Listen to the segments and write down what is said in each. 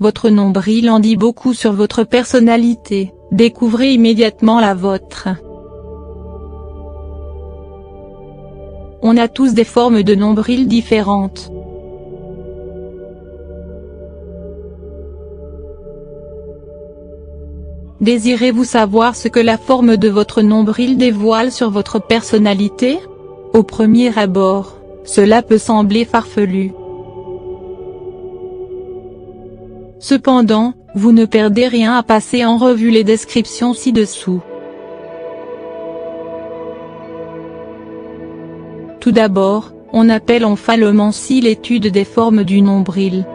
Votre nombril en dit beaucoup sur votre personnalité, découvrez immédiatement la vôtre. On a tous des formes de nombril différentes. Désirez-vous savoir ce que la forme de votre nombril dévoile sur votre personnalité? Au premier abord, cela peut sembler farfelu. Cependant, vous ne perdez rien à passer en revue les descriptions ci-dessous. Tout d'abord, on appelle en phallomancie l'étude des formes du nombril.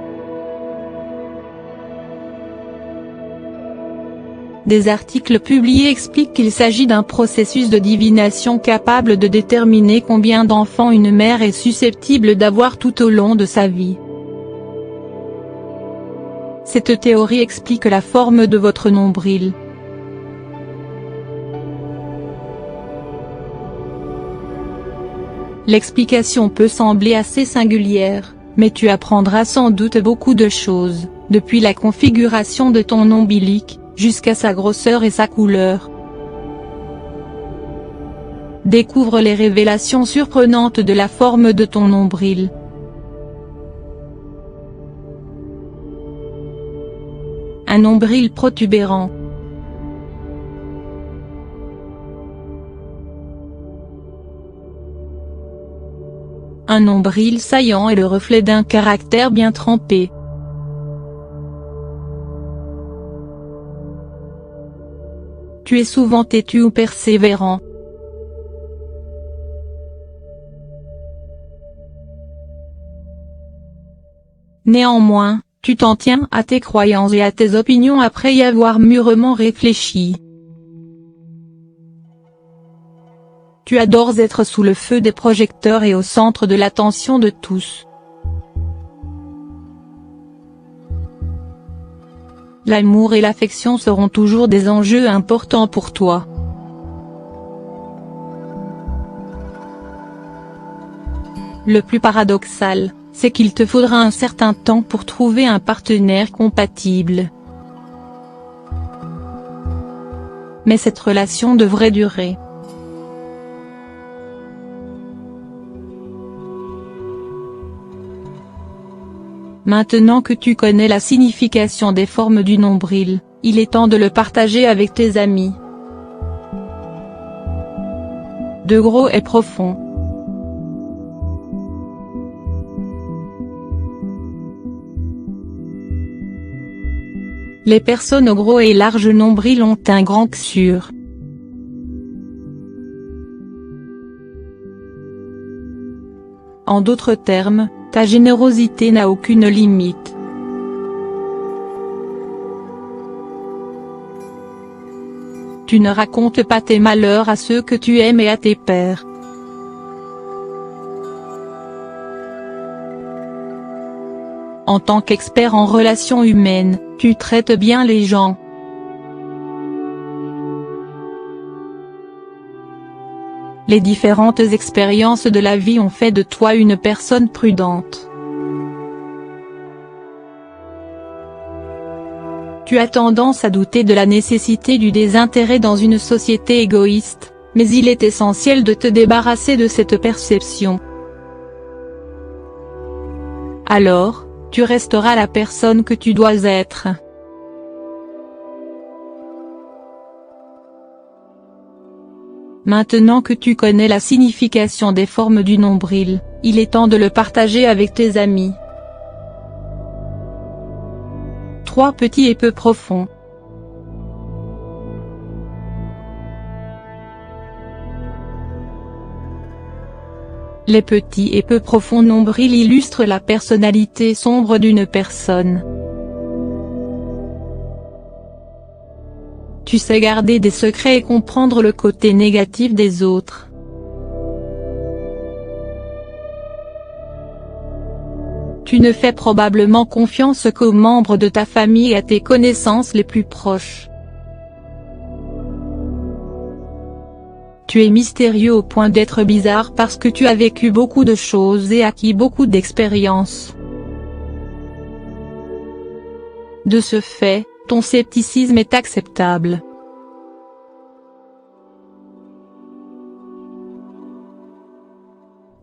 Des articles publiés expliquent qu'il s'agit d'un processus de divination capable de déterminer combien d'enfants une mère est susceptible d'avoir tout au long de sa vie. Cette théorie explique la forme de votre nombril. L'explication peut sembler assez singulière, mais tu apprendras sans doute beaucoup de choses, depuis la configuration de ton ombilic, jusqu'à sa grosseur et sa couleur. Découvre les révélations surprenantes de la forme de ton nombril. Un nombril protubérant. Un nombril saillant est le reflet d'un caractère bien trempé. Tu es souvent têtu ou persévérant. Néanmoins, tu t'en tiens à tes croyances et à tes opinions après y avoir mûrement réfléchi. Tu adores être sous le feu des projecteurs et au centre de l'attention de tous. L'amour et l'affection seront toujours des enjeux importants pour toi. Le plus paradoxal, c'est qu'il te faudra un certain temps pour trouver un partenaire compatible. Mais cette relation devrait durer. Maintenant que tu connais la signification des formes du nombril, il est temps de le partager avec tes amis. De gros et profond. Les personnes au gros et large nombril ont un grand sûr. En d'autres termes, ta générosité n'a aucune limite. Tu ne racontes pas tes malheurs à ceux que tu aimes et à tes pairs. En tant qu'expert en relations humaines, tu traites bien les gens. Les différentes expériences de la vie ont fait de toi une personne prudente. Tu as tendance à douter de la nécessité du désintérêt dans une société égoïste, mais il est essentiel de te débarrasser de cette perception. Alors, tu resteras la personne que tu dois être. Maintenant que tu connais la signification des formes du nombril, il est temps de le partager avec tes amis. 3 petits et peu profonds. Les petits et peu profonds nombrils illustrent la personnalité sombre d'une personne. Tu sais garder des secrets et comprendre le côté négatif des autres. Tu ne fais probablement confiance qu'aux membres de ta famille et à tes connaissances les plus proches. Tu es mystérieux au point d'être bizarre parce que tu as vécu beaucoup de choses et acquis beaucoup d'expériences. De ce fait, ton scepticisme est acceptable.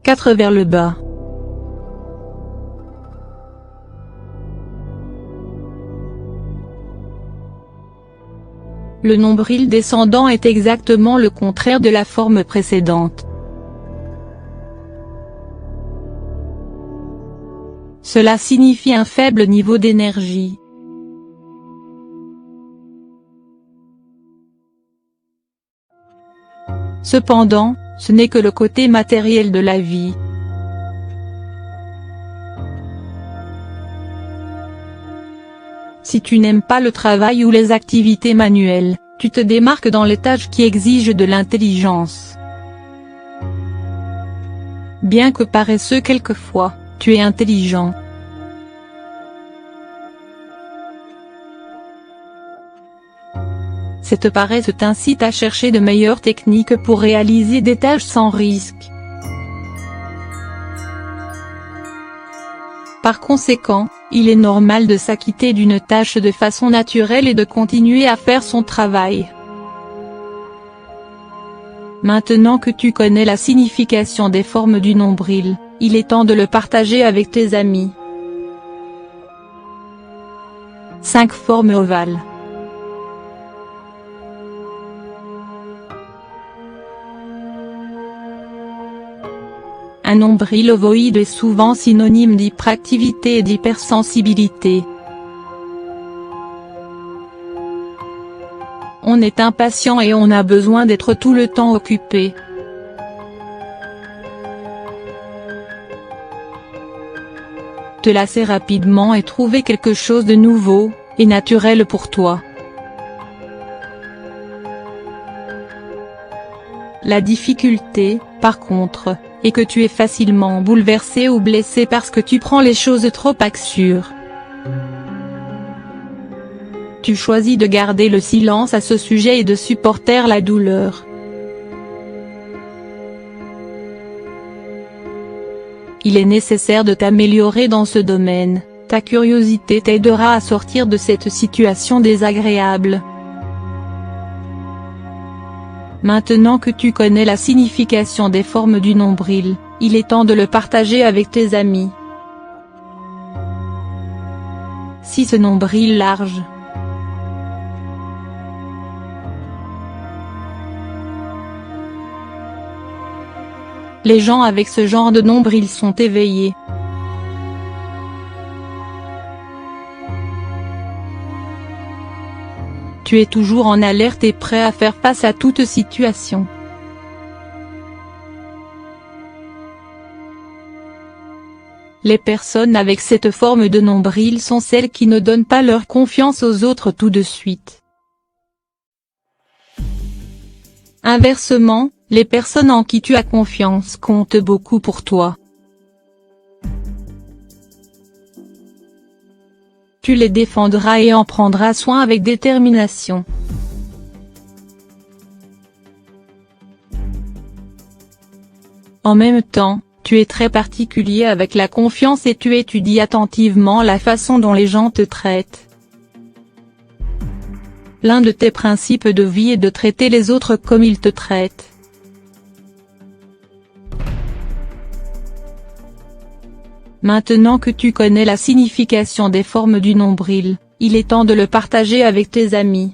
Quatre vers le bas. Le nombril descendant est exactement le contraire de la forme précédente. Cela signifie un faible niveau d'énergie. Cependant, ce n'est que le côté matériel de la vie. Si tu n'aimes pas le travail ou les activités manuelles, tu te démarques dans les tâches qui exigent de l'intelligence. Bien que paresseux quelquefois, tu es intelligent. Cette paresse t'incite à chercher de meilleures techniques pour réaliser des tâches sans risque. Par conséquent, il est normal de s'acquitter d'une tâche de façon naturelle et de continuer à faire son travail. Maintenant que tu connais la signification des formes du nombril, il est temps de le partager avec tes amis. 5 formes ovales. Un nombril ovoïde est souvent synonyme d'hyperactivité et d'hypersensibilité. On est impatient et on a besoin d'être tout le temps occupé. Te lasser rapidement et trouver quelque chose de nouveau, et naturel pour toi. La difficulté, par contre, est que tu es facilement bouleversé ou blessé parce que tu prends les choses trop à sûre. Tu choisis de garder le silence à ce sujet et de supporter la douleur. Il est nécessaire de t'améliorer dans ce domaine, ta curiosité t'aidera à sortir de cette situation désagréable. Maintenant que tu connais la signification des formes du nombril, il est temps de le partager avec tes amis. 6 nombril large. Les gens avec ce genre de nombril sont éveillés. Tu es toujours en alerte et prêt à faire face à toute situation. Les personnes avec cette forme de nombril sont celles qui ne donnent pas leur confiance aux autres tout de suite. Inversement, les personnes en qui tu as confiance comptent beaucoup pour toi. Tu les défendras et en prendras soin avec détermination. En même temps, tu es très particulier avec la confiance et tu étudies attentivement la façon dont les gens te traitent. L'un de tes principes de vie est de traiter les autres comme ils te traitent. Maintenant que tu connais la signification des formes du nombril, il est temps de le partager avec tes amis.